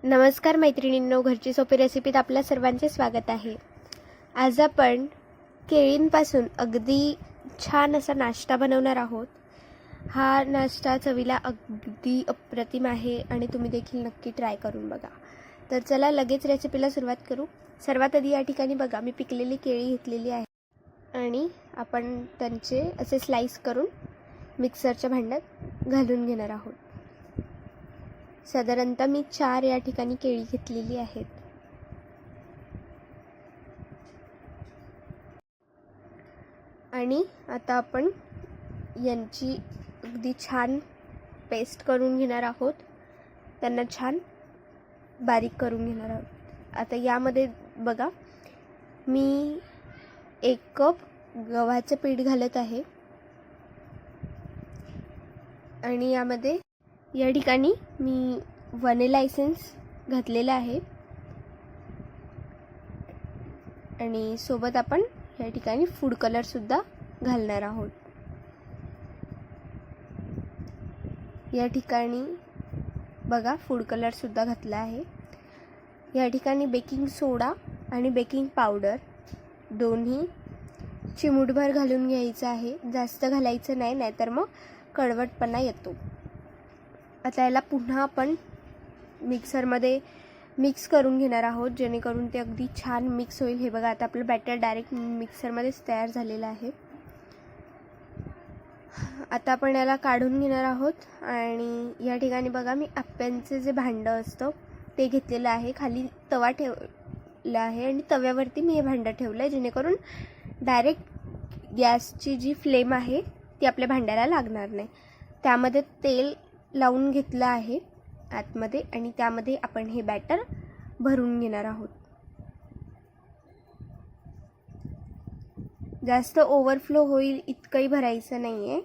नमस्कार मैत्रिणींनो, घरची सोपी रेसिपीत आपल्या सर्वांचे स्वागत आहे। आज आपण केळींपासून अगदी छान असा नाश्ता बनवणार आहोत। हा नाश्ता चवीला अगदी अप्रतिम आहे आणि तुम्ही देखील नक्की ट्राय करून बघा। तर चला लगेच रेसिपीला सुरुवात करू। सर्वात आधी या ठिकाणी बघा, मी पिकलेली केळी घेतलेली आहे आणि आपण त्यांचे असे स्लाइस करून मिक्सरच्या भांड्यात घालून घेणार आहोत। साधारणतः मी 4 या ठिकाणी केळी घेतलेली आहेत। आणि आता आपण यांची अगदी छान पेस्ट करून घेणार आहोत। त्यांना छान बारीक करून घेणार आहोत। आता यामध्ये बघा, मी 1 कप गव्हाचे पीठ घालत आहे आणि यामध्ये या ठिकाणी मी व्हॅनिला एसेन्स घातलेला आहे आणि सोबत आपण या ठिकाणी फूड कलर सुद्धा घालणार आहोत। या ठिकाणी बघा, फूड कलर सुद्धा घातला आहे। या ठिकाणी बेकिंग सोडा आणि बेकिंग पावडर दोन्ही चिमूटभर घालून घ्यायचं आहे। जास्त घालायचं नाही, नाहीतर मग कडवटपणा येतो। आता याला पुन्हा आपण मिक्सरमध्ये मिक्स करून घेणार आहोत, जेणेकरून ते अगदी छान मिक्स होईल। हे बघा, आता आपलं बॅटर डायरेक्ट मिक्सरमध्येच तयार झालेलं आहे। आता आपण याला काढून घेणार आहोत आणि या ठिकाणी बघा, मी आप्यांचे जे भांडं असतं ते घेतलेलं आहे। खाली तवा ठेवला आहे आणि तव्यावरती मी हे भांडं ठेवलं आहे, जेणेकरून डायरेक्ट गॅसची जी फ्लेम आहे ती आपल्या भांड्याला लागणार नाही। त्यामध्ये तेल लावून घेतलं आहे आतमध्ये आणि त्यामध्ये आपण हे बॅटर भरून घेणार आहोत। जास्त ओव्हरफ्लो होईल इतकंही भरायचं नाहीये।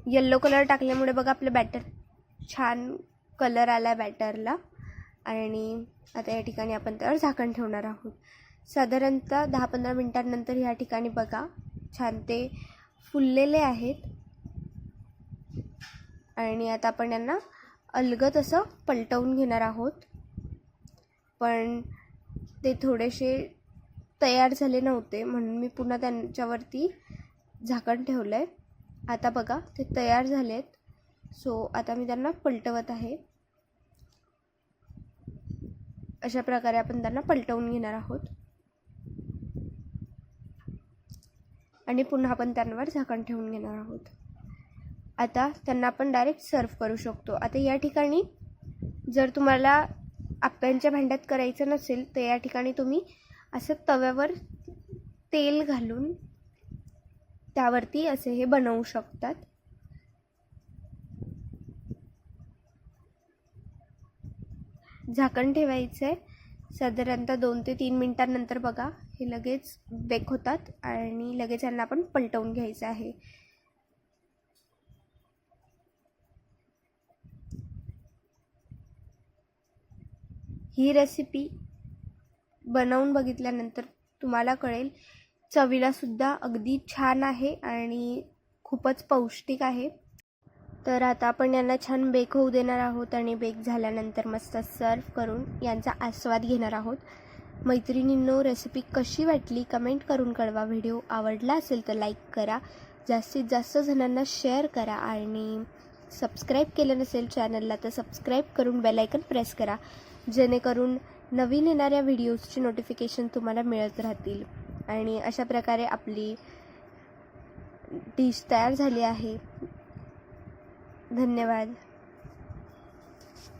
येलो कलर टाकल्यामुळे बघा, आपलं बॅटर छान कलर आला बॅटरला। आणि आता या ठिकाणी आपण त्यावर झाकण ठेवणार आहोत। साधारणतः 10-15 मिनिटांनंतर या ठिकाणी बघा, छान ते फुललेले आहेत आणि आता आपण यांना अलगद असं पलटवून घेणार आहोत। पण ते थोडेसे तयार झाले नव्हते, म्हणून मी पुन्हा त्यांच्यावरती झाकण ठेवलं आहे। आता बघा, ते तयार झालेत। सो आता मी त्यांना पलटवत आहे। अशा प्रकारे आपण त्यांना पलटवून घेणार आहोत आणि पुन्हा आपण त्यांवर झाकण ठेवून घेणार आहोत। आता त्यांना आपण डायरेक्ट सर्व करू शकतो। आता या ठिकाणी जर तुम्हाला आप्यांच्या भांड्यात करायचं नसेल, तर या ठिकाणी तुम्ही असं तव्यावर तेल घालून त्यावरती असे हे बनवू शकतात। झाकण ठेवायचं आहे। साधारणतः 2 ते 3 मिनिटांनंतर बघा, हे लगेच बेक होतात आणि लगेच यांना आपण पलटवून घ्यायचं आहे। ही रेसिपी बनवून बघितल्यानंतर तुम्हाला कळेल, चवीला सुद्धा अगदी छान आहे आणि खूपच पौष्टिक आहे। तर आता आपण यांना छान बेक होऊ देणार आहोत आणि बेक झाल्यानंतर मस्त सर्व करून यांचा आस्वाद घेणार आहोत। मैत्रिणींनो, रेसिपी कशी वाटली कमेंट करून कळवा। व्हिडिओ आवडला असेल तर लाईक करा, जास्तीत जास्त जणांना शेअर करा आणि सबस्क्राईब केलं नसेल चॅनलला तर सबस्क्राईब करून बेल आयकन प्रेस करा, जेणेकरून नवीन येणाऱ्या व्हिडिओजची नोटिफिकेशन तुम्हाला मिळत राहतील। आणि अशा प्रकारे आपली डिश तयार झाली आहे। धन्यवाद।